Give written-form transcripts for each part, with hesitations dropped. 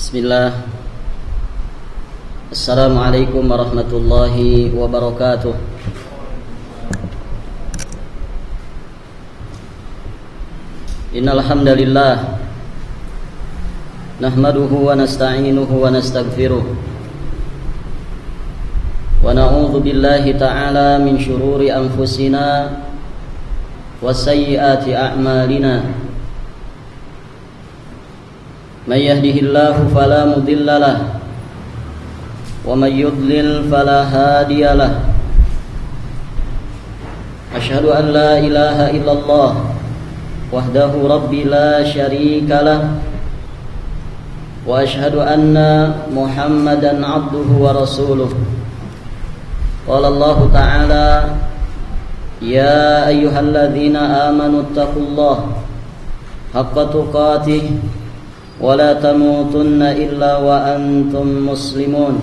Bismillah. Assalamualaikum warahmatullahi wabarakatuh. Innal hamdalillah nahmaduhu wa nasta'inuhu wa nastaghfiruh wa na'udzu billahi ta'ala min syururi anfusina wa sayyiati a'malina. Man yahdihillahu fala mudilla lahu wa man yudlil fala hadiya lahu. Asyhadu an la ilaha illallah wahdahu rabbi la syarika lahu wa asyhadu anna Muhammadan abduhu wa rasuluh. Qala Allah ta'ala ya ayyuhalladzina amanu taqullaha haqqa tuqatih wa la tamutunna illa wa antum muslimun.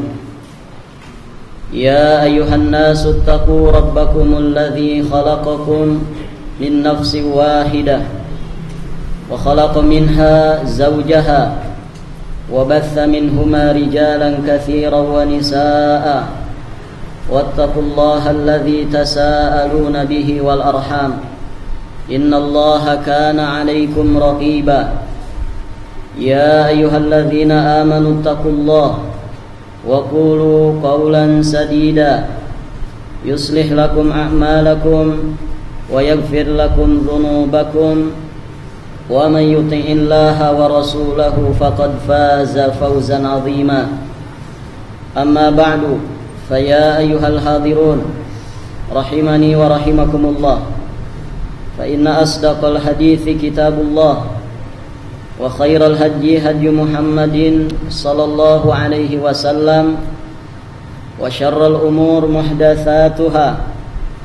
Ya ayyuhan nasu taqu rabbakumul ladzi khalaqakum min nafsin wahidah wa khalaqa minha zawjaha wa batha minhuma rijalan katsiran wa nisaa'a wattaqullaha alladzi tasaaluna bihi wal arham innallaha kana 'alaikum raqiba. Ya ayyuhalladzina amanu taqullaha wa qulu qawlan sadida yuslih lakum a'malakum wa yaghfir lakum dhunubakum wa man yuti'illaha wa rasulahu faqad faza fawzan 'azima. Amma ba'du, fa ya ayyuhal hadirun rahimani wa rahimakumullah. Fa inna asdaqal hadithi kitabullah wa khairal hadyi hadyu Muhammadin sallallahu alaihi wasallam wa syarral umur muhdatsatuha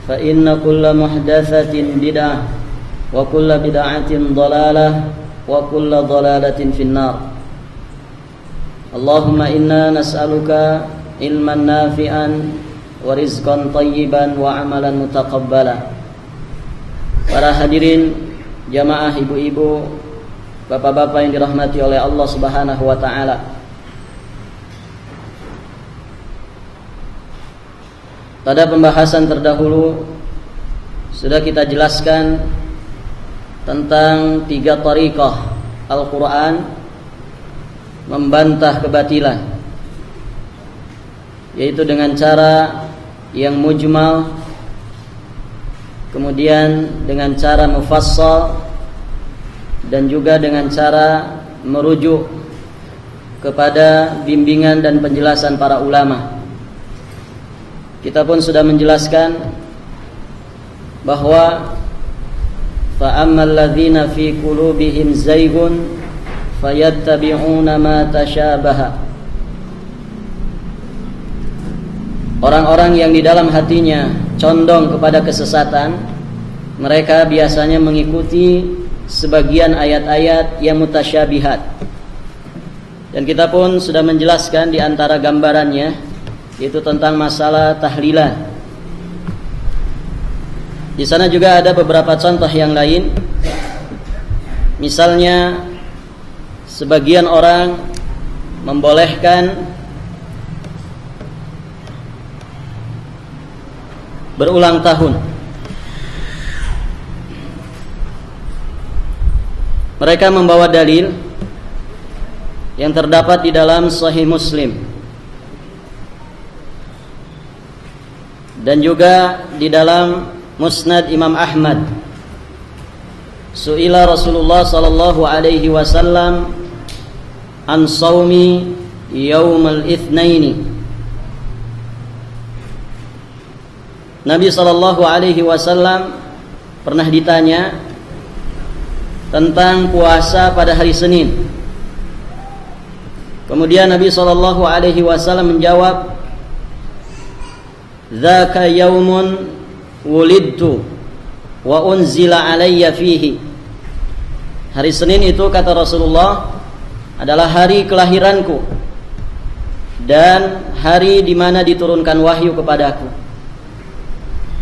fa inna kulla muhdatsatin bid'ah wa kulla bid'atin dhalalah wa kulla dhalalatin finnar. Allahumma inna nas'aluka ilman nafi'an wa rizqan thayyiban wa amalan mutaqabbala. Para hadirin jamaah, ibu-ibu, bapak-bapak yang dirahmati oleh Allah Subhanahu wa ta'ala, pada pembahasan terdahulu sudah kita jelaskan tentang 3 tariqah Al-Quran membantah kebatilan, yaitu dengan cara yang mujmal, kemudian dengan cara mufassal, dan juga dengan cara merujuk kepada bimbingan dan penjelasan para ulama. Kita pun sudah menjelaskan bahwa fa'ammal ladzina fi qulubihim zaygun fayattabi'una ma tasyabaha. Orang-orang yang di dalam hatinya condong kepada kesesatan, mereka biasanya mengikuti sebagian ayat-ayat yang mutasyabihat. Dan kita pun sudah menjelaskan di antara gambarannya, yaitu tentang masalah tahlilan. Di sana juga ada beberapa contoh yang lain. Misalnya sebagian orang membolehkan berulang tahun. Mereka membawa dalil yang terdapat di dalam Sahih Muslim dan juga di dalam Musnad Imam Ahmad. Su'ila Rasulullah sallallahu alaihi wasallam an shaumi yaumal itsnaini. Nabi sallallahu alaihi wasallam pernah ditanya tentang puasa pada hari Senin. Kemudian Nabi sallallahu alaihi wasallam menjawab, "Dzaka yaumun wulidtu wa unzila alayya fihi." Hari Senin itu, kata Rasulullah, adalah hari kelahiranku dan hari di mana diturunkan wahyu kepadaku.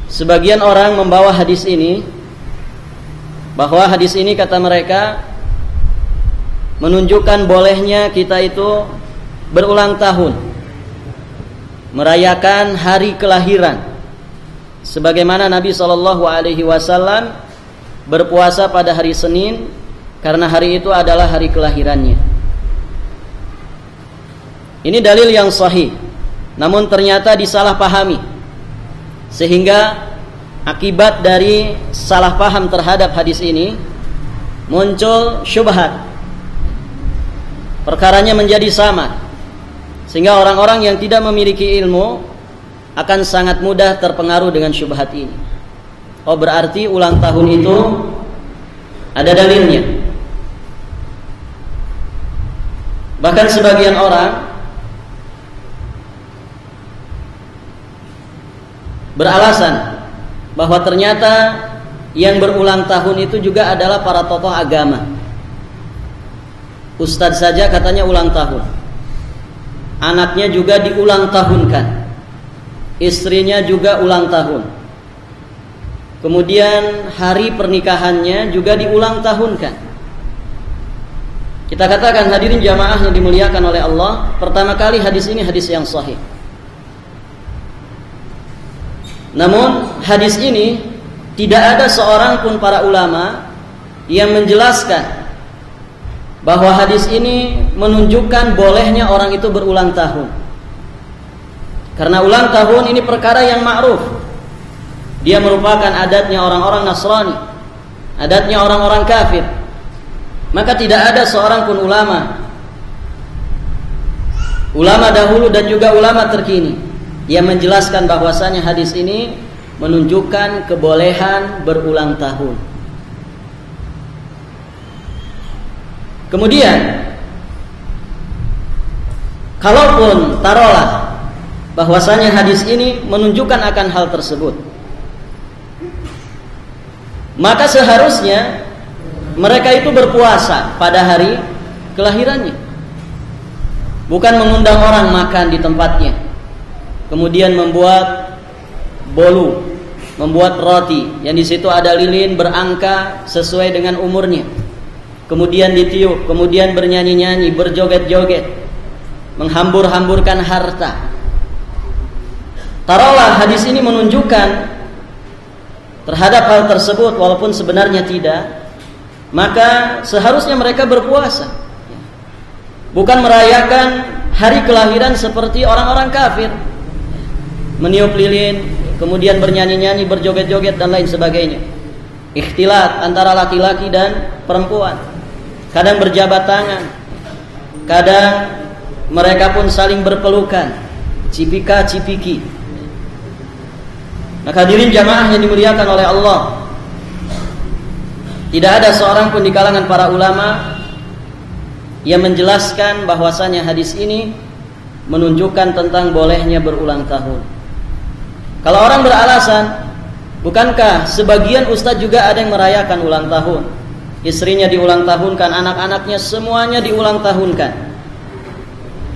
Sebagian orang membawa hadis ini, bahwa hadis ini kata mereka menunjukkan bolehnya kita itu berulang tahun, merayakan hari kelahiran, sebagaimana Nabi SAW berpuasa pada hari Senin karena hari itu adalah hari kelahirannya. Ini dalil yang sahih, namun ternyata disalahpahami, sehingga akibat dari salah paham terhadap hadis ini muncul syubhat. Perkaranya menjadi samar, sehingga orang-orang yang tidak memiliki ilmu akan sangat mudah terpengaruh dengan syubhat ini. Oh, berarti ulang tahun itu ada dalilnya. Bahkan sebagian orang beralasan bahwa ternyata yang berulang tahun itu juga adalah para tokoh agama. Ustadz saja katanya ulang tahun, anaknya juga diulang tahunkan, istrinya juga ulang tahun, kemudian hari pernikahannya juga diulang tahunkan. Kita katakan hadirin jamaah yang dimuliakan oleh Allah, pertama kali hadis ini hadis yang sahih. Namun hadis ini tidak ada seorang pun para ulama yang menjelaskan bahwa hadis ini menunjukkan bolehnya orang itu berulang tahun. Karena ulang tahun ini perkara yang ma'ruf. Dia merupakan adatnya orang-orang Nasrani, adatnya orang-orang kafir. Maka tidak ada seorang pun ulama dahulu dan juga ulama terkini yang menjelaskan bahwasanya hadis ini menunjukkan kebolehan berulang tahun. Kemudian, kalaupun taruhlah bahwasanya hadis ini menunjukkan akan hal tersebut, maka seharusnya mereka itu berpuasa pada hari kelahirannya, bukan mengundang orang makan di tempatnya, kemudian membuat bolu, membuat roti yang di situ ada lilin berangka sesuai dengan umurnya, kemudian ditiup, kemudian bernyanyi-nyanyi, berjoget-joget, menghambur-hamburkan harta. Taruhlah hadis ini menunjukkan terhadap hal tersebut, walaupun sebenarnya tidak, maka seharusnya mereka berpuasa, bukan merayakan hari kelahiran seperti orang-orang kafir, meniup lilin, kemudian bernyanyi-nyanyi, berjoget-joget dan lain sebagainya. Ikhtilat antara laki-laki dan perempuan, kadang berjabat tangan, kadang mereka pun saling berpelukan, cipika-cipiki. Maka hadirin jamaah yang dimuliakan oleh Allah, tidak ada seorang pun di kalangan para ulama yang menjelaskan bahwasanya hadis ini menunjukkan tentang bolehnya berulang tahun. Kalau orang beralasan, bukankah sebagian ustadz juga ada yang merayakan ulang tahun, istrinya diulang tahunkan, anak-anaknya semuanya diulang tahunkan.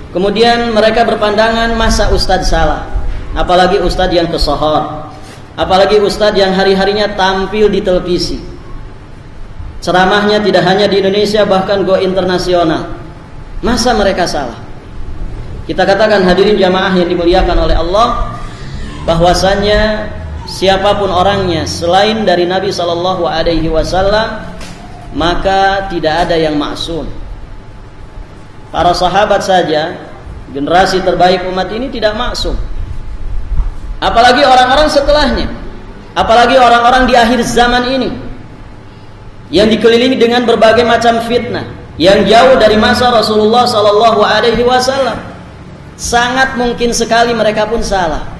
Kemudian mereka berpandangan, masa ustadz salah, apalagi ustadz yang kesohor, apalagi ustadz yang hari-harinya tampil di televisi, ceramahnya tidak hanya di Indonesia bahkan go internasional, masa mereka salah? Kita katakan hadirin jamaah yang dimuliakan oleh Allah, bahwasanya siapapun orangnya selain dari Nabi SAW, maka tidak ada yang maksum. Para sahabat saja, generasi terbaik umat ini, tidak maksum, apalagi orang-orang setelahnya, apalagi orang-orang di akhir zaman ini yang dikelilingi dengan berbagai macam fitnah yang jauh dari masa Rasulullah SAW. Sangat mungkin sekali mereka pun salah.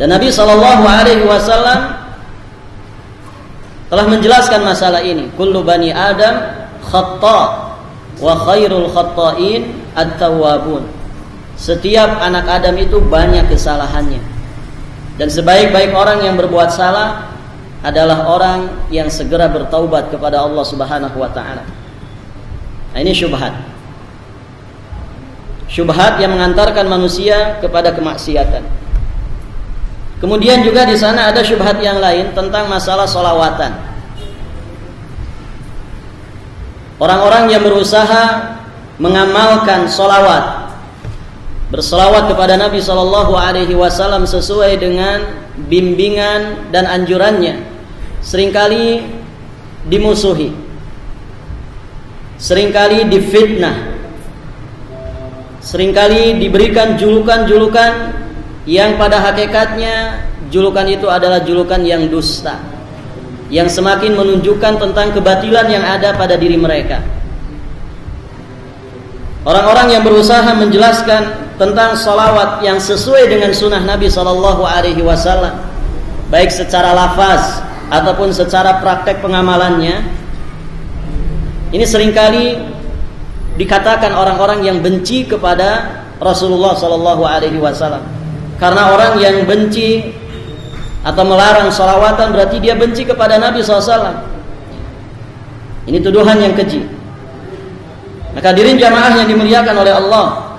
Dan Nabi SAW telah menjelaskan masalah ini. Kullu bani Adam khata' wa khairul khata'in at-tawwabun. Setiap anak Adam itu banyak kesalahannya, dan sebaik-baik orang yang berbuat salah adalah orang yang segera bertaubat kepada Allah Subhanahu wa taala. Nah, ini syubhat. Syubhat yang mengantarkan manusia kepada kemaksiatan. Kemudian juga di sana ada syubhat yang lain tentang masalah sholawatan. orang-orang yang berusaha mengamalkan solawat, bersolawat kepada Nabi SAW sesuai dengan bimbingan dan anjurannya, seringkali dimusuhi, seringkali difitnah, seringkali diberikan julukan-julukan yang pada hakikatnya julukan itu adalah julukan yang dusta, yang semakin menunjukkan tentang kebatilan yang ada pada diri mereka. Orang-orang yang berusaha menjelaskan tentang salawat yang sesuai dengan sunnah Nabi SAW, baik secara lafaz ataupun secara praktek pengamalannya, ini seringkali dikatakan orang-orang yang benci kepada Rasulullah SAW. Karena orang yang benci atau melarang salawatan berarti dia benci kepada Nabi SAW. Ini tuduhan yang keji. Maka hadirin jamaah yang dimuliakan oleh Allah,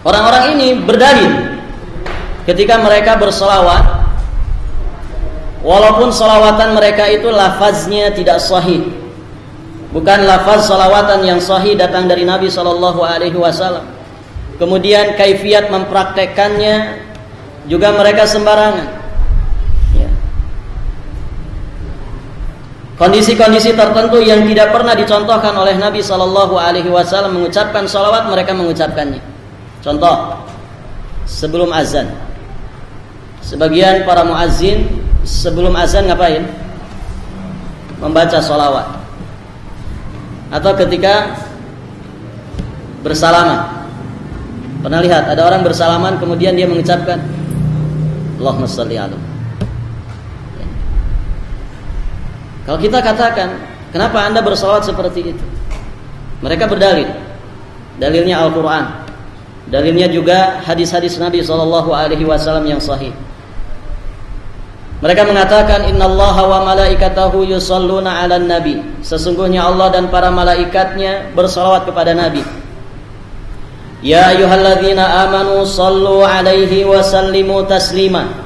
orang-orang ini berdalil ketika mereka bersalawat, walaupun salawatan mereka itu lafaznya tidak sahih, bukan lafaz salawatan yang sahih datang dari Nabi SAW. Kemudian kaifiat mempraktekkannya juga mereka sembarangan. Kondisi-kondisi tertentu yang tidak pernah dicontohkan oleh Nabi SAW mengucapkan salawat, mereka mengucapkannya. Contoh, sebelum azan, sebagian para muazzin sebelum azan ngapain? Membaca salawat. Atau ketika bersalaman, pernah lihat ada orang bersalaman kemudian dia mengucapkan Allahumma shalli ala. Kalau kita katakan, kenapa anda bersalawat seperti itu? Mereka berdalil. Dalilnya Al-Quran, dalilnya juga hadis-hadis Nabi SAW yang sahih. Mereka mengatakan, Innallaha wa malaikatahu yusalluna ala nabi. Sesungguhnya Allah dan para malaikatnya bersalawat kepada Nabi. Ya ayyuhalladzina amanu sallu alaihi wa sallimu taslima.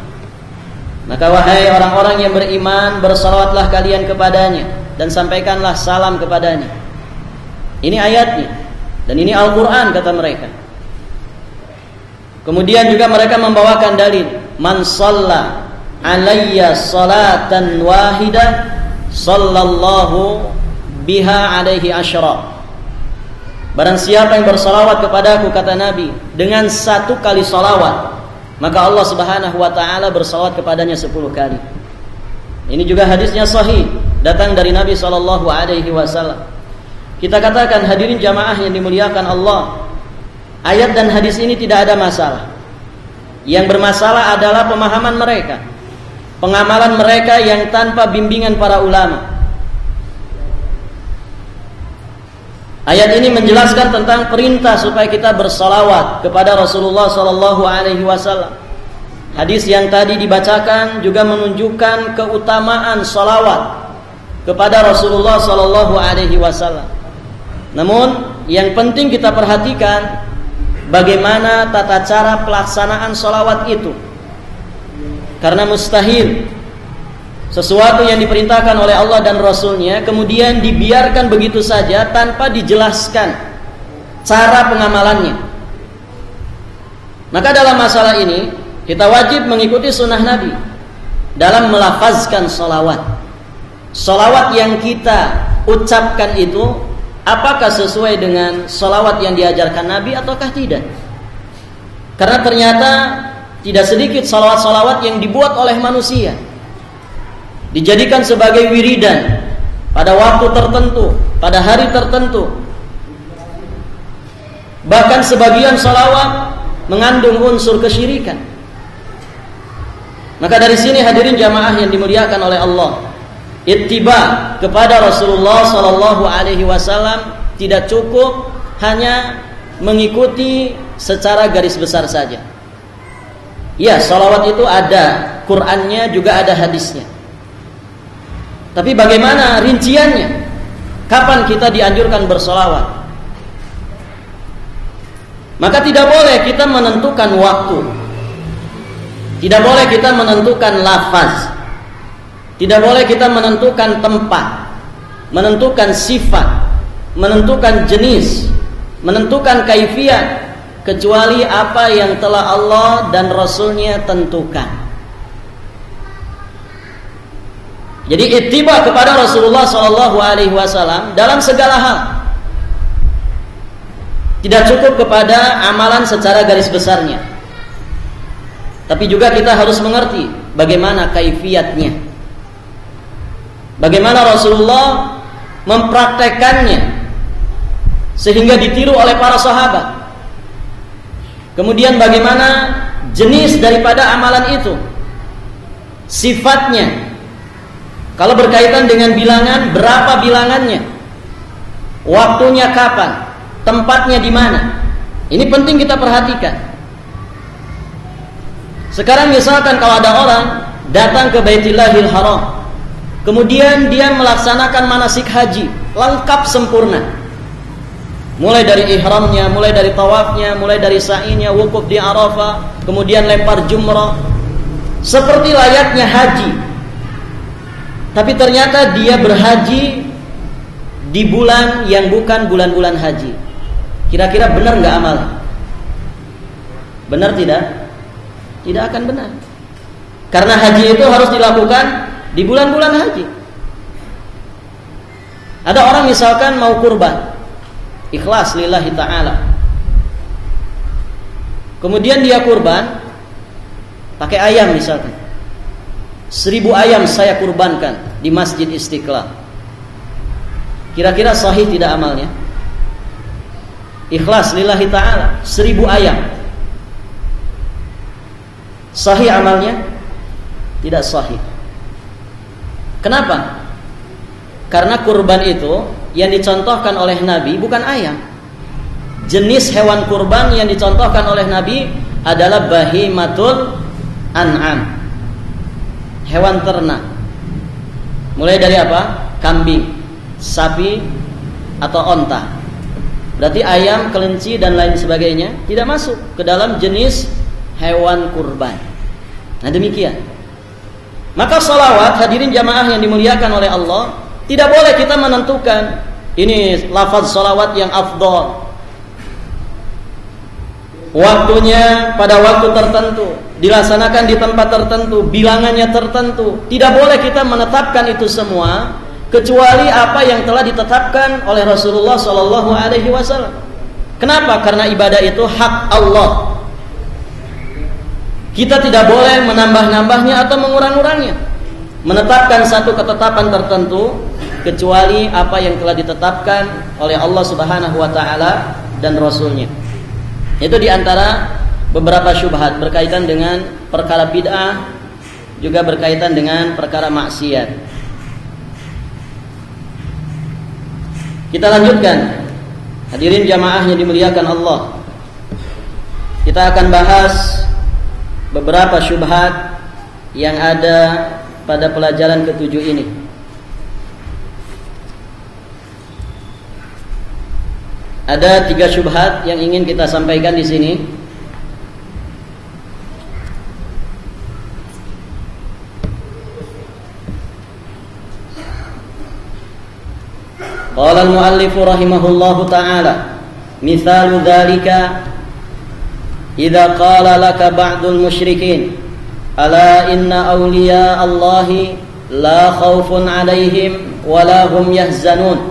Maka wahai orang-orang yang beriman, bersalawatlah kalian kepadanya dan sampaikanlah salam kepadanya. Ini ayatnya, dan ini Al-Quran kata mereka. Kemudian juga mereka membawakan dalil, Man shalla alayya salatan wahidah sallallahu biha alaihi asyra. Barang siapa yang bersalawat kepadaku, kata Nabi, dengan satu kali salawat, maka Allah Subhanahu wa taala bersalawat kepadanya 10 kali. Ini juga hadisnya sahih, datang dari Nabi SAW. Kita katakan hadirin jamaah yang dimuliakan Allah, ayat dan hadis ini tidak ada masalah. Yang bermasalah adalah pemahaman mereka, pengamalan mereka yang tanpa bimbingan para ulama. Ayat ini menjelaskan tentang perintah supaya kita bersalawat kepada Rasulullah SAW. Hadis yang tadi dibacakan juga menunjukkan keutamaan salawat kepada Rasulullah SAW. Namun yang penting kita perhatikan bagaimana tata cara pelaksanaan salawat itu. Karena mustahil sesuatu yang diperintahkan oleh Allah dan Rasulnya kemudian dibiarkan begitu saja tanpa dijelaskan cara pengamalannya. Maka dalam masalah ini kita wajib mengikuti sunnah Nabi dalam melafazkan salawat. Salawat yang kita ucapkan itu apakah sesuai dengan salawat yang diajarkan Nabi ataukah tidak? Karena ternyata tidak sedikit salawat-salawat yang dibuat oleh manusia, dijadikan sebagai wiridan pada waktu tertentu, pada hari tertentu. Bahkan sebagian salawat mengandung unsur kesyirikan. Maka dari sini hadirin jamaah yang dimuliakan oleh Allah, ittiba kepada Rasulullah SAW tidak cukup hanya mengikuti secara garis besar saja. Ya, salawat itu ada Qur'annya juga ada hadisnya. Tapi bagaimana rinciannya? Kapan kita dianjurkan bersolawat? Maka tidak boleh kita menentukan waktu, tidak boleh kita menentukan lafaz, tidak boleh kita menentukan tempat, menentukan sifat, menentukan jenis, menentukan kaifiyat kecuali apa yang telah Allah dan Rasulnya tentukan. Jadi ittiba kepada Rasulullah SAW dalam segala hal. Tidak cukup kepada amalan secara garis besarnya, tapi juga kita harus mengerti bagaimana kaifiyatnya, bagaimana Rasulullah mempraktekannya sehingga ditiru oleh para sahabat. Kemudian bagaimana jenis daripada amalan itu, sifatnya. Kalau berkaitan dengan bilangan, berapa bilangannya, waktunya kapan, tempatnya di mana. Ini penting kita perhatikan. Sekarang misalkan kalau ada orang datang ke Baitillahil Haram, kemudian dia melaksanakan manasik haji lengkap sempurna, mulai dari ihramnya, mulai dari tawafnya, mulai dari sa'inya, wukuf di Arafah, kemudian lempar jumrah, seperti layaknya haji. Tapi ternyata dia berhaji di bulan yang bukan bulan-bulan haji. Kira-kira benar nggak amal? Benar tidak? Tidak akan benar. Karena haji itu harus dilakukan di bulan-bulan haji. Ada orang misalkan mau kurban, ikhlas lillahi ta'ala, kemudian dia kurban pakai ayam misalkan, 1000 ayam saya kurbankan di Masjid Istiqlal. Kira-kira sahih tidak amalnya? Ikhlas lillahi ta'ala, 1000 ayam, sahih amalnya? Tidak sahih. Kenapa? Karena kurban itu yang dicontohkan oleh Nabi bukan ayam. Jenis hewan kurban yang dicontohkan oleh Nabi adalah bahimatul an'am, hewan ternak. Mulai dari apa? Kambing, sapi, atau onta. Berarti ayam, kelinci, dan lain sebagainya tidak masuk ke dalam jenis hewan kurban. Nah demikian. Maka salawat, hadirin jamaah yang dimuliakan oleh Allah, tidak boleh kita menentukan ini lafaz salawat yang afdal, waktunya pada waktu tertentu, dilaksanakan di tempat tertentu, bilangannya tertentu. Tidak boleh kita menetapkan itu semua kecuali apa yang telah ditetapkan oleh Rasulullah SAW. Kenapa? Karena ibadah itu hak Allah. Kita tidak boleh menambah-nambahnya atau mengurang-urangnya, menetapkan satu ketetapan tertentu kecuali apa yang telah ditetapkan oleh Allah Subhanahu wa taala dan Rasulnya. Itu diantara beberapa syubhat berkaitan dengan perkara bid'ah, juga berkaitan dengan perkara maksiat. Kita lanjutkan, hadirin jamaah yang dimuliakan Allah. Kita akan bahas beberapa syubhat yang ada pada pelajaran ke-7 ini. Ada 3 syubhat yang ingin kita sampaikan di sini. Qala al-muallif rahimahullahu ta'ala, mithalu dzalika idza qala laka ba'dul musyrikin ala inna awliya Allahi la khaufun 'alaihim wa la hum yahzanun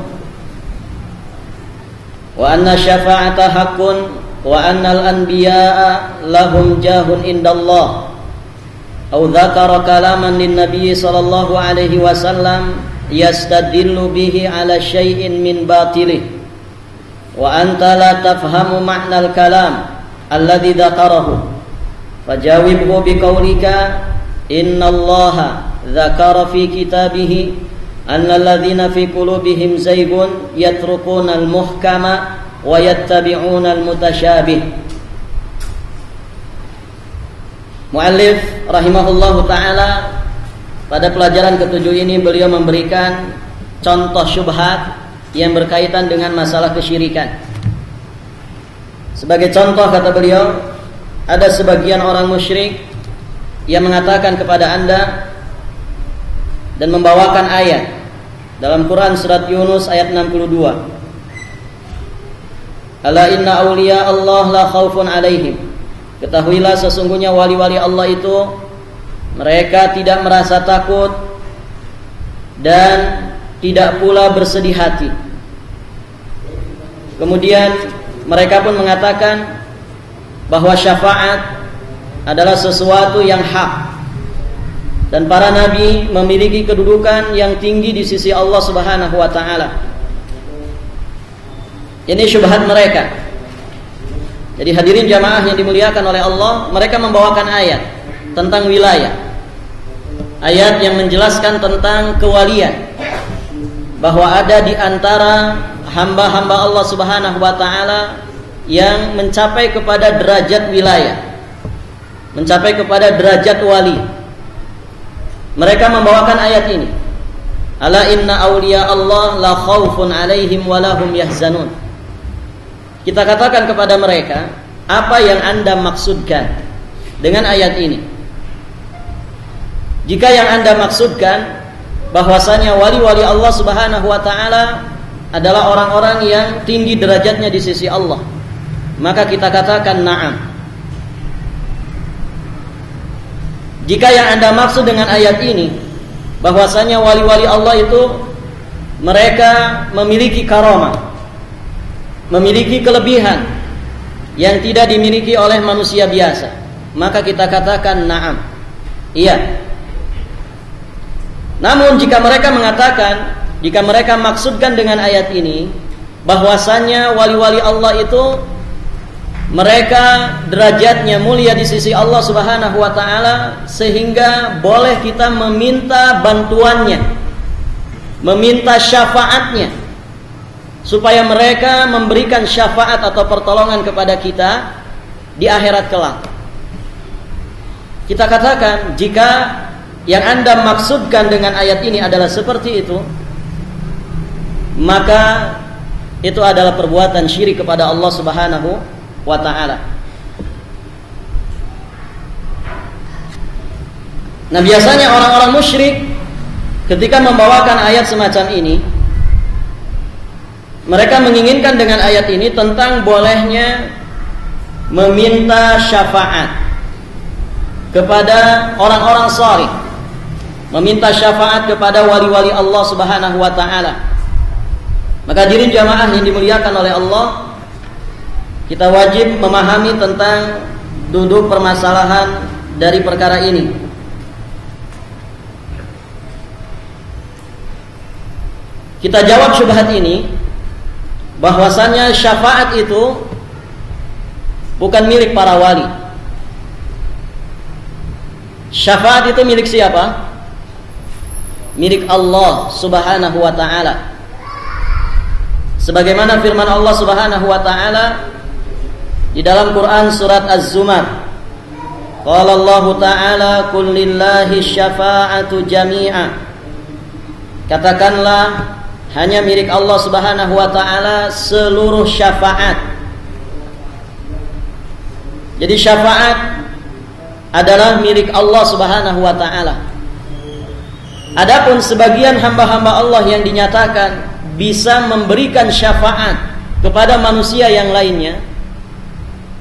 wa anna syafa'ata haqqun wa anna al-anbiya'a lahum jahun indallah, aw dzakara kalaman lin nabiy sallallahu alaihi wasallam yastadillu bihi ala syai'in min batilih wa anta la tafhamu ma'nal kalam alladhi dzakarahu fajawibhu biqaulika innallaha dzakara fi kitabihi annal ladzina fi qulubihim zaygun yatrukuna al-muhkama wa yattabi'una al-mutasyabih. Muallif rahimahullahu ta'ala pada pelajaran ke-7 ini beliau memberikan contoh syubhat yang berkaitan dengan masalah kesyirikan. Sebagai contoh kata beliau, ada sebagian orang musyrik yang mengatakan kepada Anda dan membawakan ayat dalam Quran surat Yunus ayat 62. Ala inna awliya Allah la khaufun alaihim. Ketahuilah sesungguhnya wali-wali Allah itu mereka tidak merasa takut dan tidak pula bersedih hati. Kemudian mereka pun mengatakan bahwa syafaat adalah sesuatu yang hak, dan para nabi memiliki kedudukan yang tinggi di sisi Allah Subhanahu wa taala. Ini syubhat mereka. Jadi hadirin jamaah yang dimuliakan oleh Allah, mereka membawakan ayat tentang wilayah, ayat yang menjelaskan tentang kewalian, bahwa ada di antara hamba-hamba Allah Subhanahu wa taala yang mencapai kepada derajat wilayah, mencapai kepada derajat wali. Mereka membawakan ayat ini. Ala inna awliya Allah la khaufun alaihim wa lahum yahzanun. Kita katakan kepada mereka, apa yang Anda maksudkan dengan ayat ini? Jika yang Anda maksudkan bahwasanya wali-wali Allah Subhanahu wa taala adalah orang-orang yang tinggi derajatnya di sisi Allah, maka kita katakan na'am. Jika yang Anda maksud dengan ayat ini bahwasanya wali-wali Allah itu mereka memiliki karamah, memiliki kelebihan yang tidak dimiliki oleh manusia biasa, maka kita katakan na'am, iya. Namun jika mereka mengatakan, jika mereka maksudkan dengan ayat ini bahwasanya wali-wali Allah itu mereka derajatnya mulia di sisi Allah Subhanahu wa taala, sehingga boleh kita meminta bantuannya, meminta syafaatnya, supaya mereka memberikan syafaat atau pertolongan kepada kita di akhirat kelak. Kita katakan, jika yang Anda maksudkan dengan ayat ini adalah seperti itu, maka itu adalah perbuatan syirik kepada Allah Subhanahu wa ta'ala. Nah, biasanya orang-orang musyrik ketika membawakan ayat semacam ini, mereka menginginkan dengan ayat ini tentang bolehnya meminta syafaat kepada orang-orang salih, meminta syafaat kepada wali-wali Allah Subhanahu wa ta'ala. Maka hadirin jamaah yang dimuliakan oleh Allah, kita wajib memahami tentang duduk permasalahan dari perkara ini. Kita jawab syubhat ini, bahwasanya syafaat itu bukan milik para wali. Syafaat itu milik siapa? Milik Allah Subhanahu wa ta'ala. Sebagaimana firman Allah Subhanahu wa ta'ala di dalam Quran surat Az-Zumar, qala Allah ta'ala qul lillahi syafa'atu jami'a. Katakanlah, hanya milik Allah Subhanahu wa ta'ala seluruh syafaat. Jadi syafaat adalah milik Allah Subhanahu wa ta'ala. Adapun sebagian hamba-hamba Allah yang dinyatakan bisa memberikan syafaat kepada manusia yang lainnya,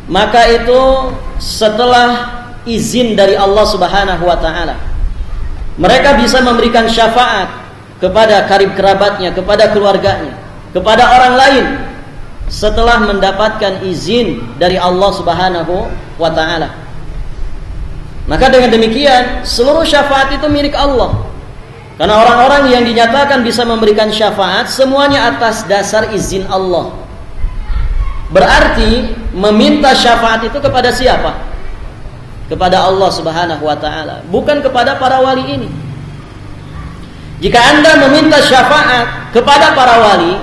maka itu setelah izin dari Allah Subhanahu wa ta'ala. Mereka bisa memberikan syafaat kepada karib kerabatnya, kepada keluarganya, kepada orang lain, setelah mendapatkan izin dari Allah Subhanahu wa ta'ala. Maka dengan demikian seluruh syafaat itu milik Allah. Karena orang-orang yang dinyatakan bisa memberikan syafaat semuanya atas dasar izin Allah. Berarti meminta syafaat itu kepada siapa? Kepada Allah Subhanahu wa ta'ala, bukan kepada para wali ini. Jika Anda meminta syafaat kepada para wali,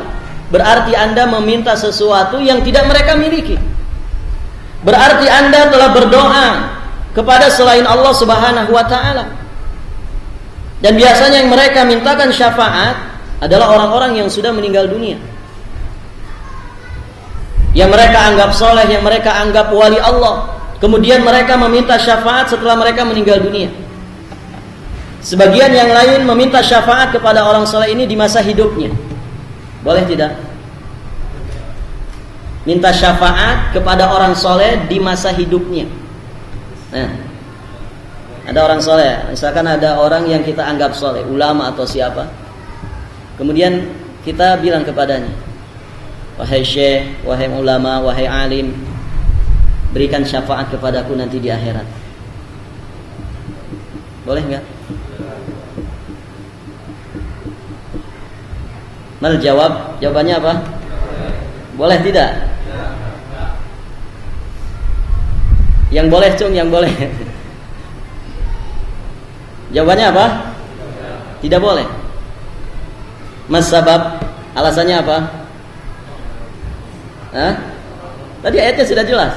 berarti Anda meminta sesuatu yang tidak mereka miliki. Berarti Anda telah berdoa kepada selain Allah Subhanahu wa ta'ala. Dan biasanya yang mereka mintakan syafaat adalah orang-orang yang sudah meninggal dunia, yang mereka anggap soleh, yang mereka anggap wali Allah. Kemudian mereka meminta syafaat setelah mereka meninggal dunia. Sebagian yang lain meminta syafaat kepada orang soleh ini di masa hidupnya. Boleh tidak? minta syafaat kepada orang soleh di masa hidupnya. Nah, ada orang soleh, misalkan ada orang yang kita anggap soleh, ulama atau siapa, kemudian kita bilang kepadanya, wahai syekh, wahai ulama, wahai alim, berikan syafaat kepadaku nanti di akhirat. Boleh nggak? Mal jawab, jawabannya apa? Boleh tidak? Yang boleh cung, yang boleh. Jawabannya apa? Tidak boleh. Mas sabab, alasannya apa? Hah? Tadi ayatnya sudah jelas.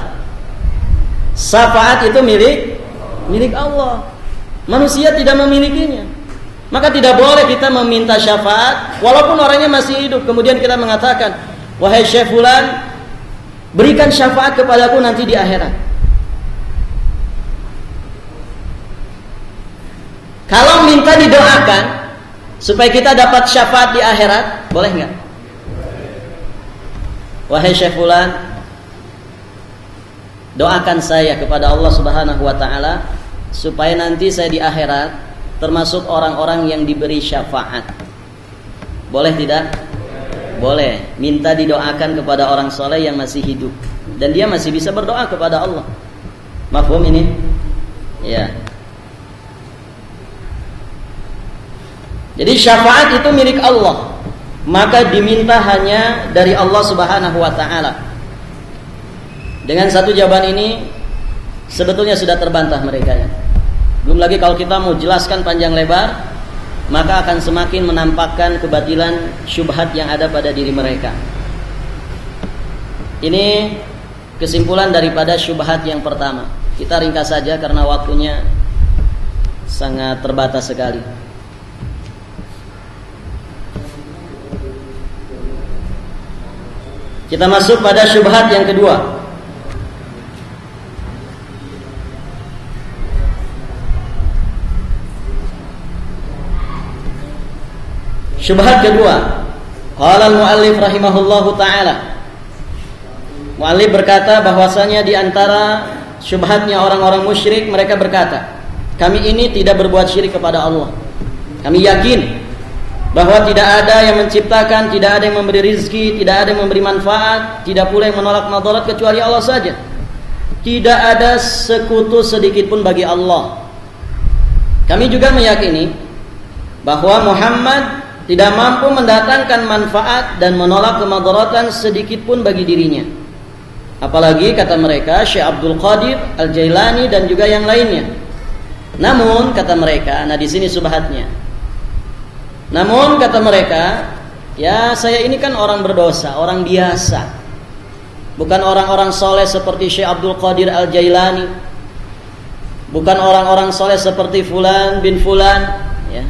Syafaat itu milik Allah. Manusia tidak memilikinya. Maka tidak boleh kita meminta syafaat walaupun orangnya masih hidup. Kemudian kita mengatakan, wahai Syekh Fulan, berikan syafaat kepadaku nanti di akhirat. Kalau minta didoakan supaya kita dapat syafaat di akhirat, boleh nggak? Wahai Syekh Fulan, doakan saya kepada Allah Subhanahu wa taala supaya nanti saya di akhirat termasuk orang-orang yang diberi syafaat. Boleh tidak? Boleh. Minta didoakan kepada orang soleh yang masih hidup dan dia masih bisa berdoa kepada Allah. Mafhum ini? Ya. Jadi syafaat itu milik Allah, maka diminta hanya dari Allah Subhanahu wa taala. Dengan satu jawaban ini sebetulnya sudah terbantah mereka ya. Belum lagi kalau kita mau jelaskan panjang lebar, maka akan semakin menampakkan kebatilan syubhat yang ada pada diri mereka. Ini kesimpulan daripada syubhat yang pertama. Kita ringkas saja karena waktunya sangat terbatas sekali. Kita masuk pada syubhat yang kedua. Syubhat kedua, qala al-muallif rahimahullahu taala. Muallif berkata bahwasanya di antara syubhatnya orang-orang musyrik, mereka berkata, kami ini tidak berbuat syirik kepada Allah. Kami yakin bahwa tidak ada yang menciptakan, tidak ada yang memberi rizki, tidak ada yang memberi manfaat, tidak pula yang menolak madarat kecuali Allah saja. Tidak ada sekutu sedikit pun bagi Allah. Kami juga meyakini bahwa Muhammad tidak mampu mendatangkan manfaat dan menolak kemadaratan sedikit pun bagi dirinya. Apalagi kata mereka Syekh Abdul Qadir Al-Jailani dan juga yang lainnya. Namun kata mereka, nah di sini subhatnya. Namun kata mereka, ya saya ini kan orang berdosa, orang biasa. Bukan orang-orang soleh seperti Syekh Abdul Qadir Al-Jailani. Bukan orang-orang soleh seperti Fulan bin Fulan, ya.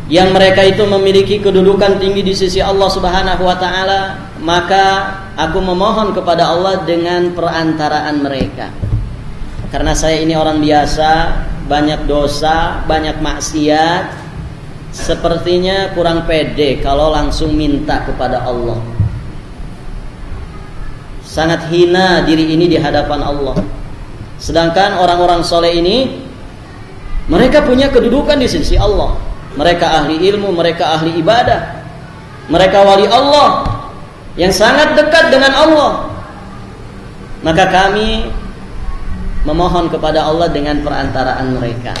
Yang mereka itu memiliki kedudukan tinggi di sisi Allah Subhanahu wa taala, maka aku memohon kepada Allah dengan perantaraan mereka. Karena saya ini orang biasa, banyak dosa, banyak maksiat, sepertinya kurang pede kalau langsung minta kepada Allah. Sangat hina diri ini di hadapan Allah. Sedangkan orang-orang soleh ini, mereka punya kedudukan di sisi Allah. Mereka ahli ilmu, mereka ahli ibadah, mereka wali Allah yang sangat dekat dengan Allah. Maka kami memohon kepada Allah dengan perantaraan mereka.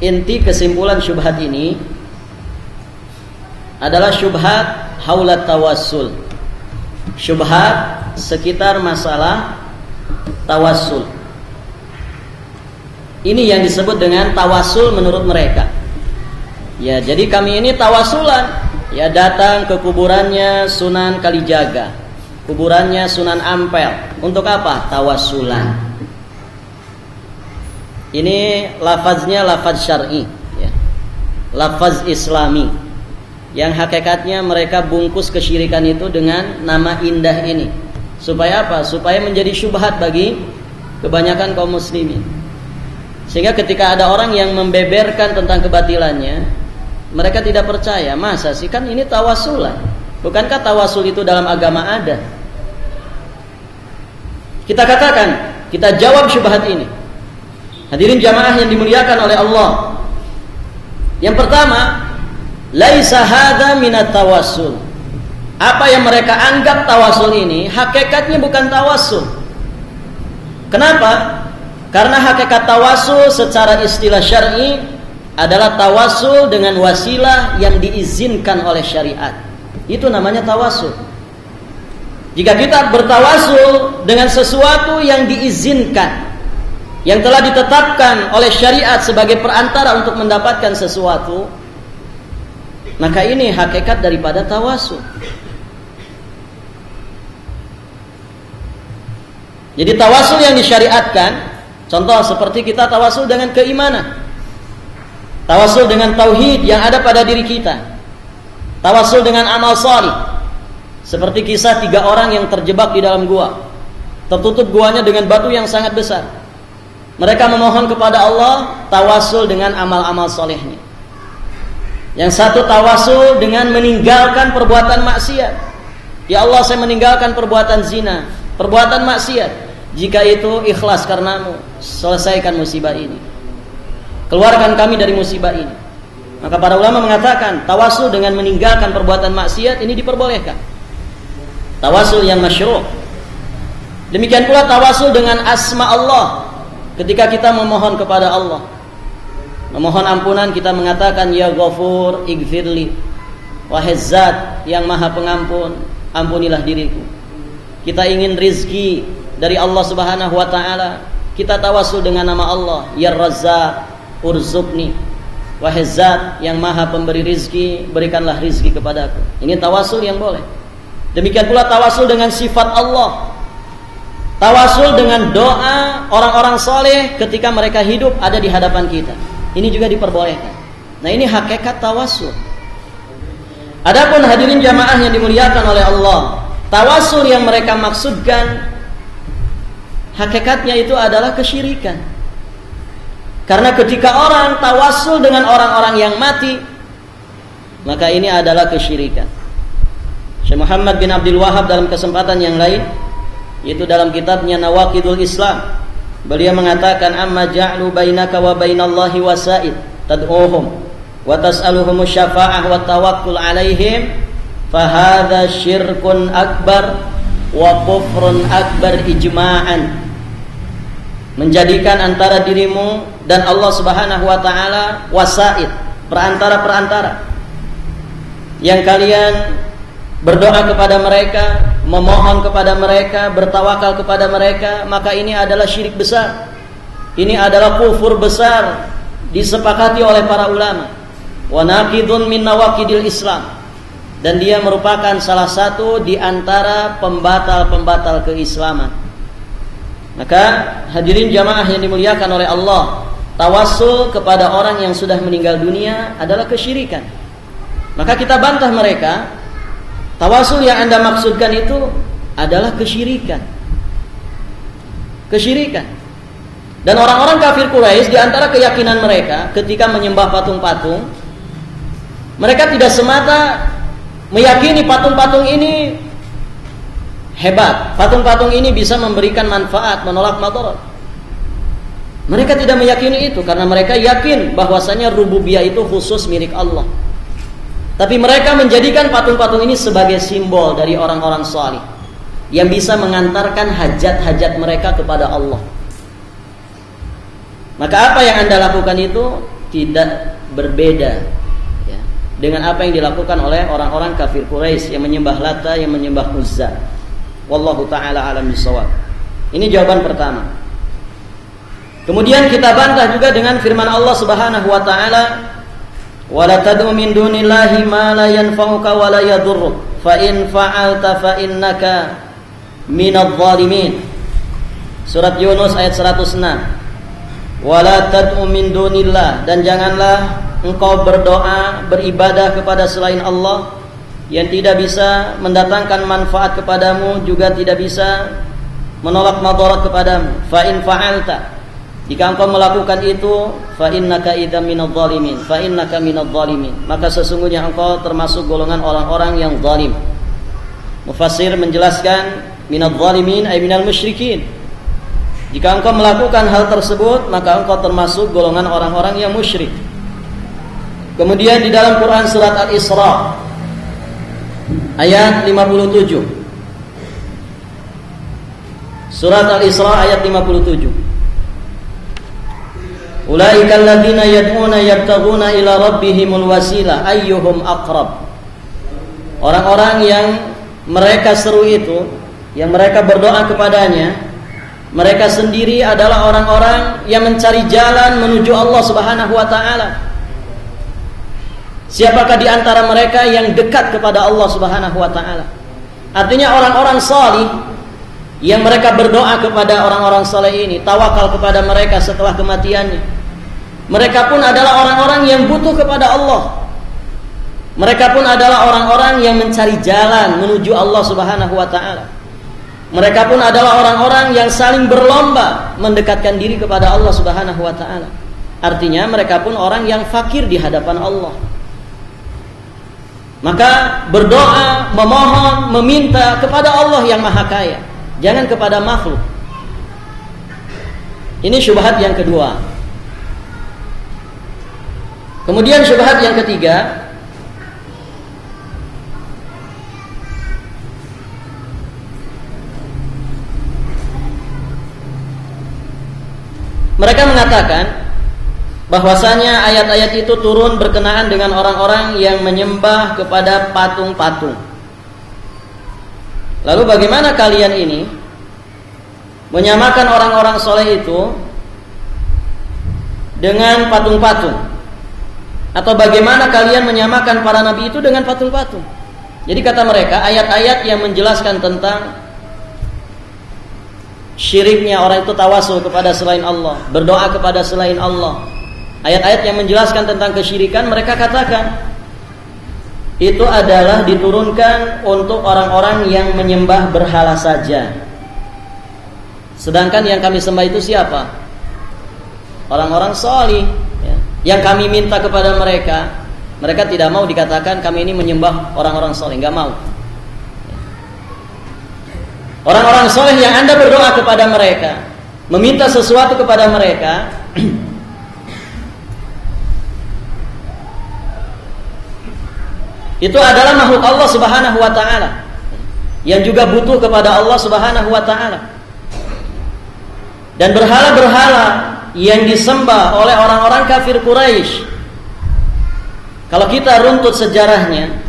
Inti kesimpulan syubhat ini adalah syubhat haulat tawassul. Syubhat sekitar masalah tawassul. Ini yang disebut dengan tawasul menurut mereka. Ya, jadi kami ini tawasulan. Ya, datang ke kuburannya Sunan Kalijaga, kuburannya Sunan Ampel. Untuk apa? Tawasulan. Ini lafaznya lafaz syar'i, ya. Lafaz islami. Yang hakikatnya mereka bungkus kesyirikan itu dengan nama indah ini. Supaya apa? Supaya menjadi syubhat bagi kebanyakan kaum muslimin. Sehingga ketika ada orang yang membeberkan tentang kebatilannya, mereka tidak percaya. Masa sih, kan ini tawasulan. Bukankah tawasul itu dalam agama ada? Kita katakan, kita jawab syubhat ini. Hadirin jamaah yang dimuliakan oleh Allah. Yang pertama, laisa hadza minat tawassul. Apa yang mereka anggap tawasul ini hakikatnya bukan tawasul. Kenapa? Karena hakikat tawasul secara istilah syar'i adalah tawasul dengan wasilah yang diizinkan oleh syariat. Itu namanya tawasul. Jika kita bertawasul dengan sesuatu yang diizinkan, yang telah ditetapkan oleh syariat sebagai perantara untuk mendapatkan sesuatu, maka ini hakikat daripada tawasul. Jadi tawasul yang disyariatkan, contoh seperti kita tawasul dengan keimanan, tawasul dengan tauhid yang ada pada diri kita, tawasul dengan amal salih, seperti kisah 3 orang yang terjebak di dalam gua, tertutup guanya dengan batu yang sangat besar. Mereka memohon kepada Allah tawasul dengan amal-amal solehnya. Yang satu tawasul dengan meninggalkan perbuatan maksiat. Ya Allah, saya meninggalkan perbuatan zina, perbuatan maksiat. Jika itu ikhlas karenamu, selesaikan musibah ini, keluarkan kami dari musibah ini. Maka para ulama mengatakan tawasul dengan meninggalkan perbuatan maksiat ini diperbolehkan, tawasul yang masyru'. Demikian pula tawasul dengan asma Allah. Ketika kita memohon kepada Allah, memohon ampunan, kita mengatakan ya Ghafur ighfirli, wahai Zat yang Maha Pengampun, ampunilah diriku. Kita ingin rizki dari Allah Subhanahu wa taala, kita tawasul dengan nama Allah, ya Razzaq urzuqni, wahai Zat yang Maha Pemberi rizki, berikanlah rizki kepadaku. Ini tawasul yang boleh. Demikian pula tawasul dengan sifat Allah, tawasul dengan doa orang-orang soleh ketika mereka hidup ada di hadapan kita. Ini juga diperbolehkan. Nah, ini hakikat tawasul. Adapun hadirin jamaah yang dimuliakan oleh Allah, tawasul yang mereka maksudkan hakikatnya itu adalah kesyirikan. Karena ketika orang tawasul dengan orang-orang yang mati, maka ini adalah kesyirikan. Syekh Muhammad bin Abdul Wahhab dalam kesempatan yang lain, yaitu dalam kitabnya Nawaqidul Islam, beliau mengatakan amma ja'lu bainaka wa bainallahi wasa'id tad'uhum wa tas'aluhum syafa'ah wa tawakkul 'alaihim fa hadza syirkun akbar wa kufrun akbar ijma'an. Menjadikan antara dirimu dan Allah Subhanahu wa taala wasa'id, perantara-perantara yang kalian berdoa kepada mereka, memohon kepada mereka, bertawakal kepada mereka, maka ini adalah syirik besar. Ini adalah kufur besar, disepakati oleh para ulama. Wa naqidun min nawaqidil Islam, dan dia merupakan salah satu di antara pembatal-pembatal keislaman. Maka hadirin jamaah yang dimuliakan oleh Allah, tawasul kepada orang yang sudah meninggal dunia adalah kesyirikan. Maka kita bantah mereka, tawasul yang Anda maksudkan itu adalah kesyirikan. Kesyirikan. Dan orang-orang kafir Quraisy, di antara keyakinan mereka ketika menyembah patung-patung, mereka tidak semata meyakini patung-patung ini hebat, patung-patung ini bisa memberikan manfaat, menolak madarat. Mereka tidak meyakini itu karena mereka yakin bahwasanya rububiyah itu khusus milik Allah. Tapi mereka menjadikan patung-patung ini sebagai simbol dari orang-orang salih yang bisa mengantarkan hajat-hajat mereka kepada Allah. Maka apa yang Anda lakukan itu tidak berbeda ya, dengan apa yang dilakukan oleh orang-orang kafir Quraisy yang menyembah Lata, yang menyembah Uzza. Wallahu ta'ala alam bisawab. Ini jawaban pertama. Kemudian kita bantah juga dengan firman Allah Subhanahu wa ta'ala, wala tad'u min dunillahi ma la yanfa'uka wa la yadurruk fa in fa'alta fa innaka minadh dhalimin. Surat Yunus ayat 106. Wala tad'u min dunillah, dan janganlah engkau berdoa, beribadah kepada selain Allah yang tidak bisa mendatangkan manfaat kepadamu, juga tidak bisa menolak madarat kepadamu. Fa in fa'alta, jika engkau melakukan itu, fa innaka idzam minadh dhalimin, fa innaka minadh dhalimin, maka sesungguhnya engkau termasuk golongan orang-orang yang zalim. Mufassir menjelaskan minadh dhalimin ay minal musyrikin. Jika engkau melakukan hal tersebut, maka engkau termasuk golongan orang-orang yang musyrik. Kemudian di dalam Quran surat Al-Isra ayat 57. Surat Al-Isra ayat 57. Ulaikal ladzina yad'una yabtaghuna ila rabbihimul wasilah ayyuhum aqrab. Orang-orang yang mereka seru itu, yang mereka berdoa kepadanya, mereka sendiri adalah orang-orang yang mencari jalan menuju Allah Subhanahu wa taala. Siapakah di antara mereka yang dekat kepada Allah Subhanahu wa taala? Artinya orang-orang salih yang mereka berdoa kepada orang-orang saleh ini, tawakal kepada mereka setelah kematiannya. Mereka pun adalah orang-orang yang butuh kepada Allah. Mereka pun adalah orang-orang yang mencari jalan menuju Allah Subhanahu wa taala. Mereka pun adalah orang-orang yang saling berlomba mendekatkan diri kepada Allah Subhanahu wa taala. Artinya mereka pun orang yang fakir di hadapan Allah. Maka berdoa, memohon, meminta kepada Allah yang Maha Kaya, jangan kepada makhluk. Ini syubhat yang kedua. Kemudian syubhat yang ketiga, mereka mengatakan bahwasanya ayat-ayat itu turun berkenaan dengan orang-orang yang menyembah kepada patung-patung. Lalu bagaimana kalian ini menyamakan orang-orang soleh itu dengan patung-patung? Atau bagaimana kalian menyamakan para nabi itu dengan patung-patung? Jadi kata mereka, ayat-ayat yang menjelaskan tentang syiriknya orang itu tawasul kepada selain Allah, berdoa kepada selain Allah, ayat-ayat yang menjelaskan tentang kesyirikan, mereka katakan itu adalah diturunkan untuk orang-orang yang menyembah berhala saja. Sedangkan yang kami sembah itu siapa? Orang-orang salih, ya. Yang kami minta kepada mereka, mereka tidak mau dikatakan kami ini menyembah orang-orang salih, enggak mau. Orang-orang soleh yang Anda berdoa kepada mereka, meminta sesuatu kepada mereka, itu adalah makhluk Allah Subhanahu wa taala yang juga butuh kepada Allah Subhanahu wa taala. Dan berhala-berhala yang disembah oleh orang-orang kafir Quraisy, kalau kita runtut sejarahnya,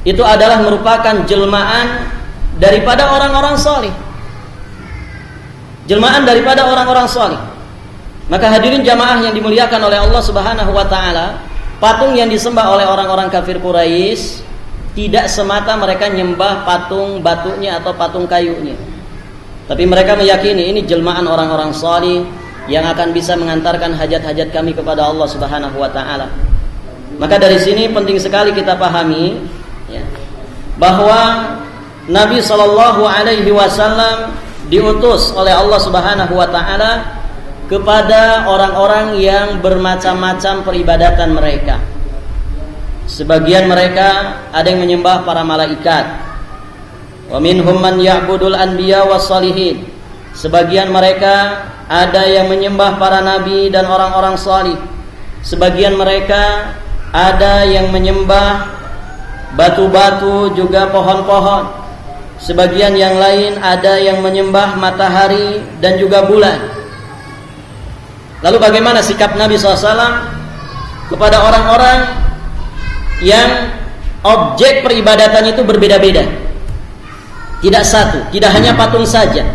itu adalah merupakan jelmaan daripada orang-orang salih. Jelmaan daripada orang-orang salih. Maka hadirin jamaah yang dimuliakan oleh Allah Subhanahu wa taala, patung yang disembah oleh orang-orang kafir Quraisy tidak semata mereka nyembah patung batunya atau patung kayunya. Tapi mereka meyakini ini jelmaan orang-orang salih yang akan bisa mengantarkan hajat-hajat kami kepada Allah Subhanahu wa taala. Maka dari sini penting sekali kita pahami, ya, bahwa Nabi sallallahu alaihi wasallam diutus oleh Allah Subhanahu wa taala kepada orang-orang yang bermacam-macam peribadatan mereka. Sebagian mereka ada yang menyembah para malaikat. Wa minhum man ya'budul anbiya was salihin. Sebagian mereka ada yang menyembah para nabi dan orang-orang salih. Sebagian mereka ada yang menyembah batu-batu juga pohon-pohon. Sebagian yang lain ada yang menyembah matahari dan juga bulan. Lalu bagaimana sikap Nabi SAW kepada orang-orang yang objek peribadatannya itu berbeda-beda? Tidak satu, tidak hanya patung saja,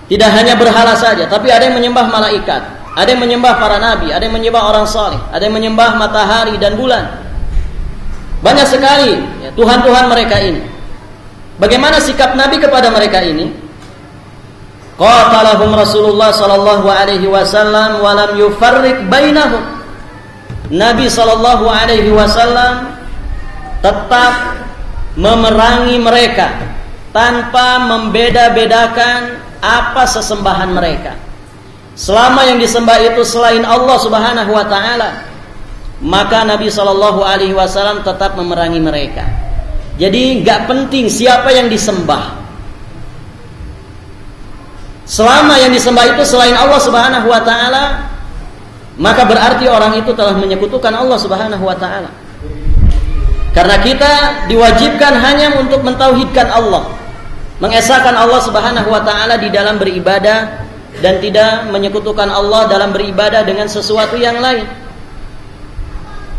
tidak hanya berhala saja, tapi ada yang menyembah malaikat, ada yang menyembah para nabi, ada yang menyembah orang saleh, ada yang menyembah matahari dan bulan. Banyak sekali ya, Tuhan-Tuhan mereka ini. Bagaimana sikap Nabi kepada mereka ini? Qatalahum Rasulullah sallallahu alaihi wasallam wa lam yufarriq bainahum. Nabi sallallahu alaihi wasallam tetap memerangi mereka tanpa membeda-bedakan apa sesembahan mereka. Selama yang disembah itu selain Allah Subhanahu wa taala, maka Nabi sallallahu alaihi wasallam tetap memerangi mereka. Jadi gak penting siapa yang disembah. Selama yang disembah itu selain Allah Subhanahu wa ta'ala, maka berarti orang itu telah menyekutukan Allah Subhanahu wa ta'ala. Karena kita diwajibkan hanya untuk mentauhidkan Allah, mengesahkan Allah Subhanahu wa ta'ala di dalam beribadah, dan tidak menyekutukan Allah dalam beribadah dengan sesuatu yang lain.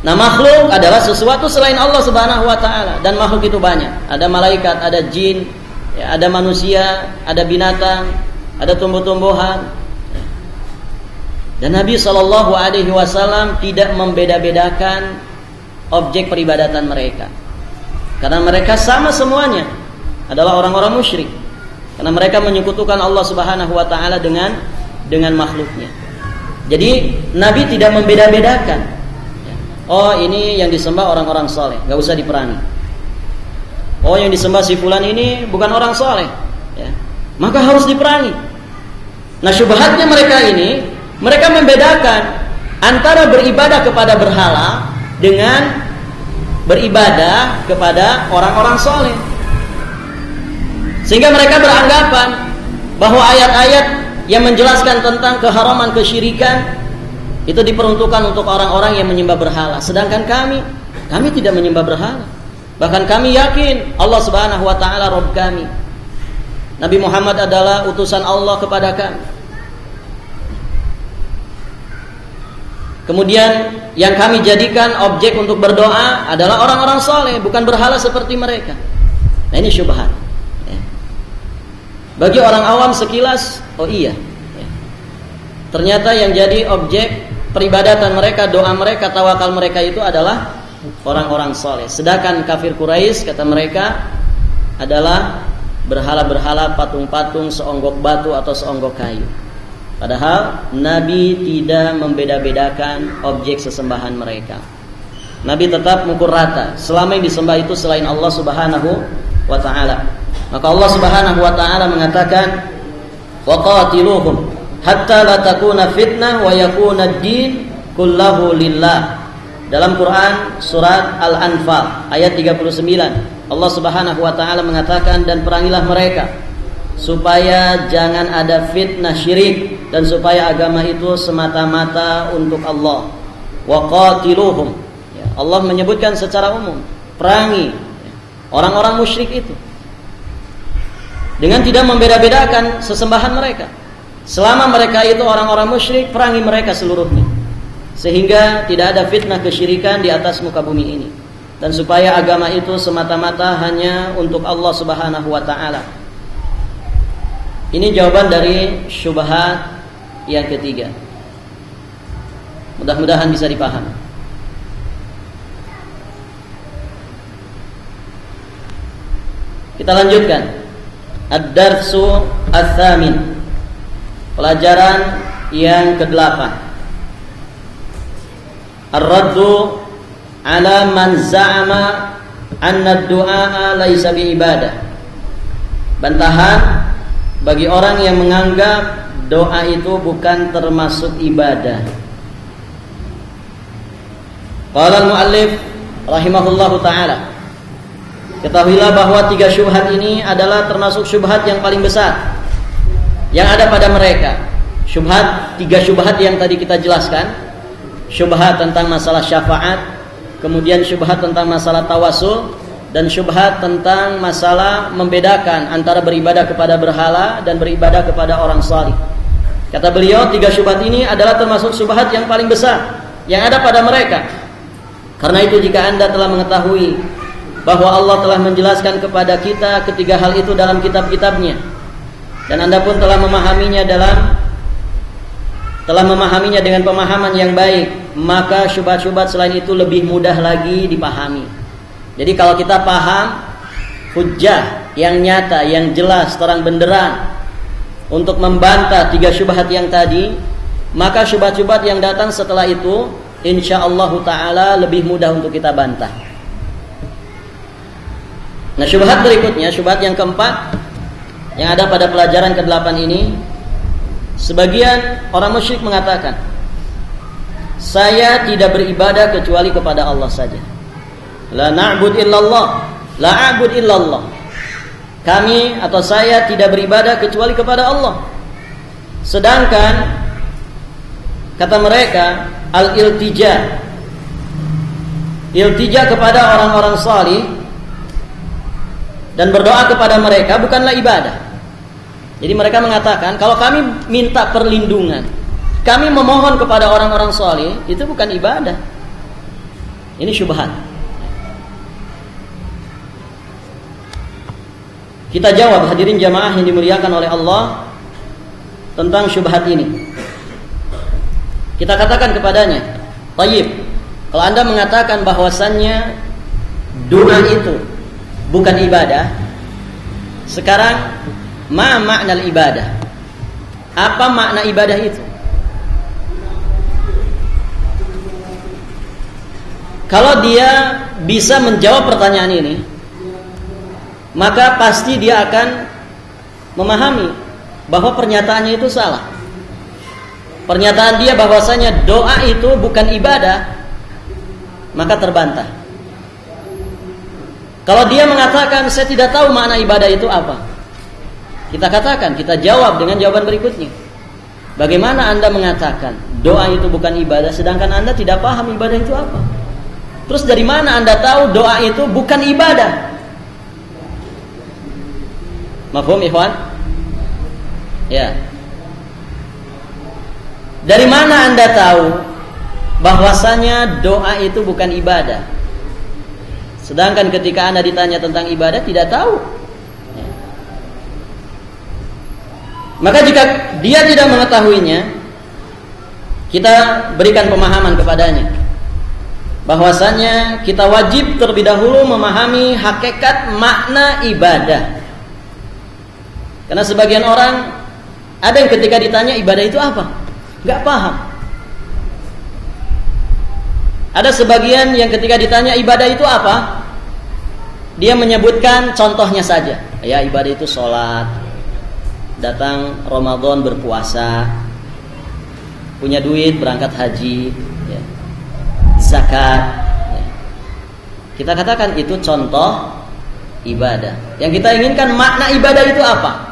Nah, makhluk adalah sesuatu selain Allah Subhanahu wa ta'ala. Dan makhluk itu banyak. Ada malaikat, ada jin, ya, ada manusia, ada binatang, ada tumbuh-tumbuhan. Dan Nabi SAW tidak membeda-bedakan objek peribadatan mereka, karena mereka sama semuanya adalah orang-orang musyrik. Karena mereka menyekutukan Allah Subhanahu wa ta'ala dengan makhluknya. Jadi Nabi tidak membeda-bedakan. Oh, ini yang disembah orang-orang soleh, gak usah diperangi. Oh, yang disembah si fulan ini bukan orang soleh, ya, maka harus diperangi. Nah, syubhatnya mereka ini, mereka membedakan antara beribadah kepada berhala dengan beribadah kepada orang-orang soleh. Sehingga mereka beranggapan bahwa ayat-ayat yang menjelaskan tentang keharaman kesyirikan itu diperuntukkan untuk orang-orang yang menyembah berhala. Sedangkan kami tidak menyembah berhala. Bahkan kami yakin Allah Subhanahu wa ta'ala Rabb kami. Nabi Muhammad adalah utusan Allah kepada kami. Kemudian yang kami jadikan objek untuk berdoa adalah orang-orang soleh, bukan berhala seperti mereka. Nah, ini syubhat. Bagi orang awam sekilas, oh iya, ternyata yang jadi objek peribadatan mereka, doa mereka, tawakal mereka itu adalah orang-orang soleh. Sedangkan kafir Quraisy, kata mereka, adalah berhala-berhala, patung-patung, seonggok batu atau seonggok kayu. Padahal Nabi tidak membeda-bedakan objek sesembahan mereka. Nabi tetap mengukur rata. Selama yang disembah itu selain Allah Subhanahu wa ta'ala. Maka Allah Subhanahu wa ta'ala mengatakan, wa qatiluhum hatta la takuna fitnah wa yakuna ad-din kullahu lillah. Dalam Quran surat Al-Anfal ayat 39, Allah Subhanahu wa ta'ala mengatakan, dan perangilah mereka supaya jangan ada fitnah syirik, dan supaya agama itu semata-mata untuk Allah. Wa qatiluhum, ya, Allah menyebutkan secara umum, perangi orang-orang musyrik itu dengan tidak membeda-bedakan sesembahan mereka. Selama mereka itu orang-orang musyrik, perangi mereka seluruhnya, sehingga tidak ada fitnah kesyirikan di atas muka bumi ini, dan supaya agama itu semata-mata hanya untuk Allah Subhanahu wa ta'ala. Ini jawaban dari syubhat yang ketiga. Mudah-mudahan bisa dipahami. Kita lanjutkan. Ad-darsu ats-tsamin. Pelajaran yang ke-8. Ar-raddu ala man za'ama anna ad-du'a laisa bi'ibadah. Bantahan bagi orang yang menganggap doa itu bukan termasuk ibadah. Qala al-muallif rahimahullahu ta'ala, ketahuilah bahwa 3 syubhat ini adalah termasuk syubhat yang paling besar yang ada pada mereka. 3 syubhat yang tadi kita jelaskan. Syubhat tentang masalah syafaat, kemudian syubhat tentang masalah tawassul, dan syubhat tentang masalah membedakan antara beribadah kepada berhala dan beribadah kepada orang salih. Kata beliau, 3 syubhat ini adalah termasuk syubhat yang paling besar yang ada pada mereka. Karena itu jika Anda telah mengetahui bahwa Allah telah menjelaskan kepada kita ketiga hal itu dalam kitab-kitabnya, dan Anda pun telah memahaminya dengan pemahaman yang baik, maka syubhat-syubhat selain itu lebih mudah lagi dipahami. Jadi kalau kita paham hujjah yang nyata, yang jelas, terang benderang untuk membantah 3 syubhat yang tadi, maka syubhat-syubhat yang datang setelah itu insyaallah ta'ala lebih mudah untuk kita bantah. Nah, syubhat berikutnya, syubhat yang keempat yang ada pada pelajaran ke-8 ini, sebagian orang musyrik mengatakan, saya tidak beribadah kecuali kepada Allah saja. La na'bud illallah, La a'bud illallah. Kami atau saya tidak beribadah kecuali kepada Allah. Sedangkan kata mereka al-iltija kepada orang-orang salih dan berdoa kepada mereka bukanlah ibadah. Jadi mereka mengatakan kalau kami minta perlindungan, kami memohon kepada orang-orang salih, itu bukan ibadah. Ini syubhat. Kita jawab, hadirin jamaah yang dimuliakan oleh Allah, tentang syubhat ini. Kita katakan kepadanya, "Thayyib, kalau Anda mengatakan bahwasannya doa itu bukan ibadah, sekarang ma makna ibadah? Apa makna ibadah itu?" Kalau dia bisa menjawab pertanyaan ini, maka pasti dia akan memahami bahwa pernyataannya itu salah. Pernyataan dia bahwasanya doa itu bukan ibadah, maka terbantah. Kalau dia mengatakan saya tidak tahu makna ibadah itu apa, kita katakan, kita jawab dengan jawaban berikutnya. Bagaimana Anda mengatakan doa itu bukan ibadah sedangkan Anda tidak paham ibadah itu apa? Terus dari mana Anda tahu doa itu bukan ibadah? Mafhum ikhwan? Ya. Dari mana Anda tahu bahwasanya doa itu bukan ibadah? Sedangkan ketika Anda ditanya tentang ibadah tidak tahu. Ya. Maka jika dia tidak mengetahuinya, kita berikan pemahaman kepadanya bahwasanya kita wajib terlebih dahulu memahami hakikat makna ibadah. Karena sebagian orang ada yang ketika ditanya ibadah itu apa, nggak paham. Ada sebagian yang ketika ditanya ibadah itu apa, dia menyebutkan contohnya saja. Ya, ibadah itu sholat, datang Ramadan berpuasa, punya duit berangkat haji, ya, zakat. Ya. Kita katakan itu contoh ibadah. Yang kita inginkan makna ibadah itu apa?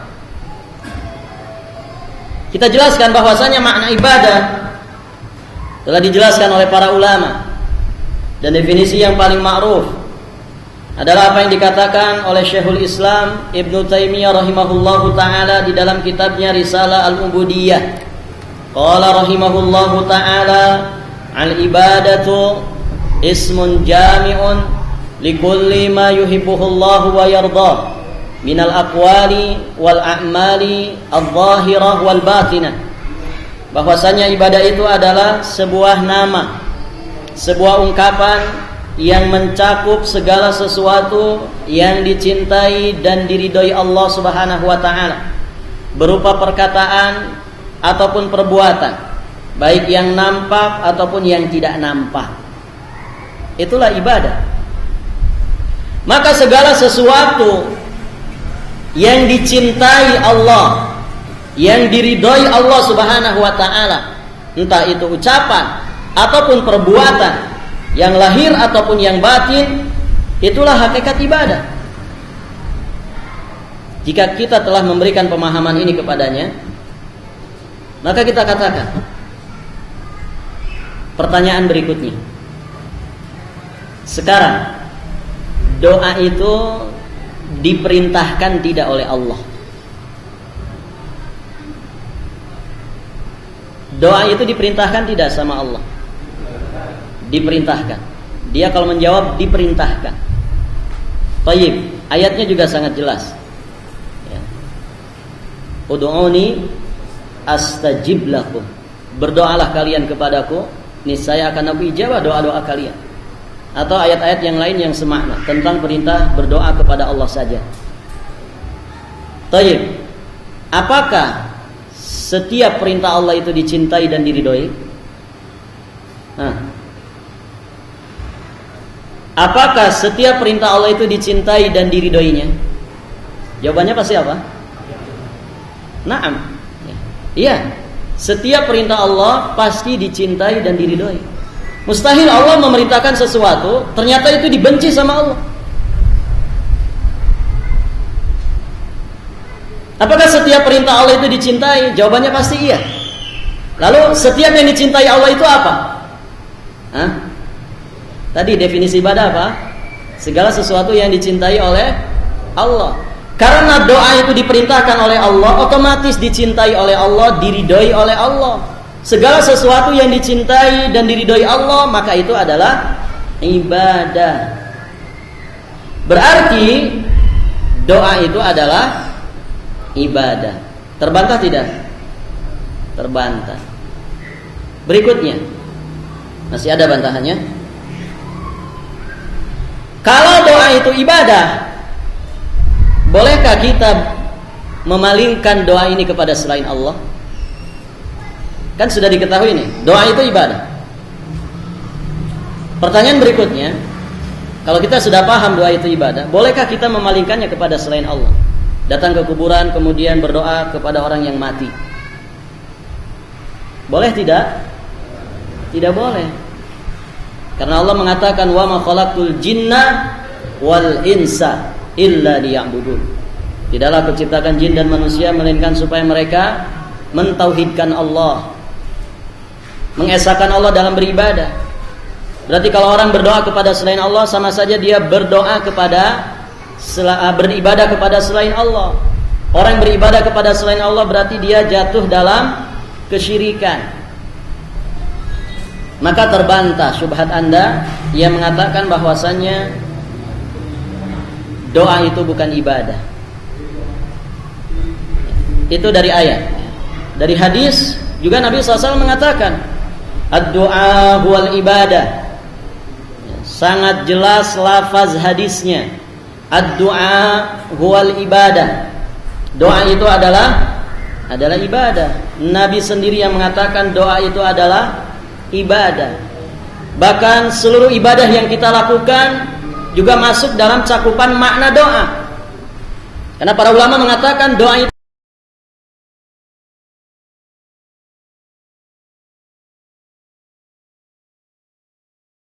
Kita jelaskan bahwasanya makna ibadah telah dijelaskan oleh para ulama, dan definisi yang paling ma'ruf adalah apa yang dikatakan oleh Syekhul Islam Ibnu Taimiyah rahimahullahu taala di dalam kitabnya Risalah Al-Ubudiyah. Qala rahimahullahu taala, al-ibadatu ismun jami'un likulli ma yuhibbuhullahu wa yardah minal aqwali wal a'mali adh-dhahirah wal batinah. Bahwasanya ibadah itu adalah sebuah nama, sebuah ungkapan yang mencakup segala sesuatu yang dicintai dan diridhoi Allah Subhanahu wa taala, berupa perkataan ataupun perbuatan, baik yang nampak ataupun yang tidak nampak. Itulah ibadah. Maka segala sesuatu yang dicintai Allah, yang diridhoi Allah Subhanahu wa taala, entah itu ucapan ataupun perbuatan yang lahir ataupun yang batin, itulah hakikat ibadah. Jika kita telah memberikan pemahaman ini kepadanya, maka kita katakan pertanyaan berikutnya. Sekarang doa itu diperintahkan tidak oleh Allah. Doa itu diperintahkan tidak sama Allah? Diperintahkan. Dia kalau menjawab diperintahkan. Thayyib, ayatnya juga sangat jelas. Ya. Ud'uni astajib lakum. Berdoalah kalian kepadaku, niscaya akan aku ijabah doa-doa kalian. Atau ayat-ayat yang lain yang semakna tentang perintah berdoa kepada Allah saja. Thayyib, apakah setiap perintah Allah itu dicintai dan diridhoi? Apakah setiap perintah Allah itu dicintai dan diridhoinya? Jawabannya pasti apa? Naam. Iya, setiap perintah Allah pasti dicintai dan diridhoi. Mustahil Allah memerintahkan sesuatu ternyata itu dibenci sama Allah. Apakah setiap perintah Allah itu dicintai? Jawabannya pasti iya. Lalu setiap yang dicintai Allah itu apa? Hah? Tadi definisi ibadah apa? Segala sesuatu yang dicintai oleh Allah. Karena doa itu diperintahkan oleh Allah, otomatis dicintai oleh Allah, diridhoi oleh Allah. Segala sesuatu yang dicintai dan diridhoi Allah, maka itu adalah ibadah. Berarti doa itu adalah ibadah. Terbantah tidak? Terbantah. Berikutnya, masih ada bantahannya. Kalau doa itu ibadah, bolehkah kita memalingkan doa ini kepada selain Allah? Kan sudah diketahui nih, doa itu ibadah. Pertanyaan berikutnya, kalau kita sudah paham doa itu ibadah, bolehkah kita memalingkannya kepada selain Allah? Datang ke kuburan kemudian berdoa kepada orang yang mati. Boleh tidak? Tidak boleh. Karena Allah mengatakan wa ma khalaqtul jinna wal insa illa liya'budun. Tidaklah aku ciptakan jin dan manusia melainkan supaya mereka mentauhidkan Allah, mengesahkan Allah dalam beribadah. Berarti kalau orang berdoa kepada selain Allah, sama saja dia berdoa kepada beribadah kepada selain Allah. Orang yang beribadah kepada selain Allah berarti dia jatuh dalam kesyirikan. Maka terbantah syubhat Anda yang mengatakan bahwasannya doa itu bukan ibadah. Itu dari ayat. Dari hadis juga Nabi SAW mengatakan ad-du'a huwal ibadah. Sangat jelas lafaz hadisnya. Ad-du'a huwal ibadah. Doa itu adalah ibadah. Nabi sendiri yang mengatakan doa itu adalah ibadah. Bahkan seluruh ibadah yang kita lakukan juga masuk dalam cakupan makna doa. Karena para ulama mengatakan doa itu